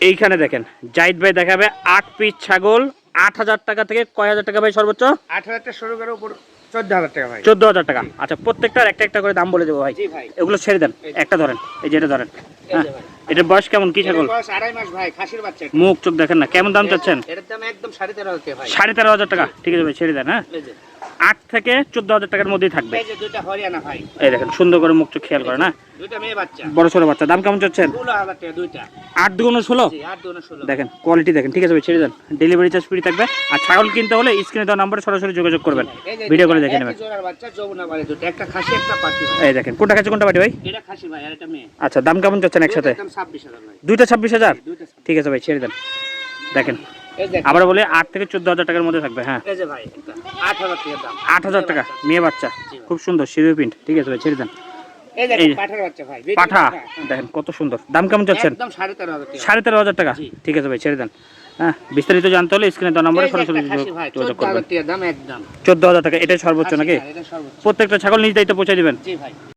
এইখানে দেখেন জাহিদ ভাই দেখাবে 8 পিস ছাগল 8,000 টাকা থেকে কয় হাজার টাকা ভাই সর্বোচ্চ? 8,000 টাকা শুরু করে উপর 14,000 টাকা ভাই। 14,000 টাকা। আচ্ছা প্রত্যেকটার একটা একটা করে দাম বলে দেবো ভাই। জি ভাই। এগুলো ছেড়ে দেন, একটা ধরেন, এই যে এটা ধরেন। এই হ্যাঁ যে ভাই। এটার বয়স কেমন, কি ছাগল? এর বয়স 2.5 মাস ভাই, খাসির বাচ্চা এটা। মুখ চোখ দেখেন না, কেমন দাম চাচ্ছেন? এটার দাম একদম 13,500 টাকা ভাই। 13,500 টাকা। ঠিক আছে ভাই ছেড়ে দেন। হ্যাঁ এই যে 8 থেকে 14,000 টাকার মধ্যেই থাকবে। এই যে দুইটা হরিয়ানা ভাই। এই দেখেন সুন্দর করে মুখ চোখ খেয়াল করেন। না দুইটা মেয়ে বাচ্চা। বড় ছোট বাচ্চা, দাম কেমন চাচ্ছেন? 16,000 টাকা দুইটা। 8 দুগুণ 16। জি 8 দুগুণ 16। দেখেন কোয়ালিটি দেখেন। ঠিক আছে ভাই ছেড়ে দেন, ডেলিভারি চার্জ ফ্রি থাকবে। আর ছাগল কিনতে হলে স্ক্রিনে দেওয়া নম্বরে সরাসরি যোগাযোগ করবেন, ভিডিও করে দেখে নেবেন। এই জোড়ার বাচ্চা যমুনা বাড়ি দুটো, একটা খাসি একটা পাঠি ভাই। এই দেখেন কোনটা খাচ্ছে কোনটা পাটি ভাই? এটা খাসি ভাই আর এটা মেয়ে। আচ্ছা দাম কেমন চাচ্ছেন একসাথে? একদম 26,000 ভাই। দুইটা 26,000। দুইটা 26,000। ঠিক আছে ভাই ছেড়ে দেন। দেখেন এই দেখেন। আবার বলে 8 থেকে 14,000 টাকার মধ্যে থাকবে। হ্যাঁ এই যে ভাই এটা 8,000 টাকা দাম। 8,000 টাকা মেয়ে বাচ্চা, জি ভাই। খুব সুন্দর শিরোই প্রিন্ট। ঠিক আছে ভাই ছেড়ে দেন। এই এই দেখেন যে। পাঠার বাচ্চা ভাই। পাঠা দেখেন কত সুন্দর, দাম কেমন চাচ্ছেন? একদম 13,500 টাকা। 13,500 টাকা। জি। ঠিক আছে ভাই ছেড়ে দেন। হ্যাঁ বিস্তারিত জানতে হলে স্ক্রিনে দেওয়া নম্বরে এই যে সরাসরি একটা খাসি ভাই, যোগাযোগ করবেন। 14,000 টাকা দাম একদম। 14,000 টাকা এটাই সর্বোচ্চ খাসি নাকি? ভাই, এটা সর্বোচ্চ। প্রত্যেকটা ছাগল নিজ দায়িত্ব পৌঁছে দিবেন। জি ভাই।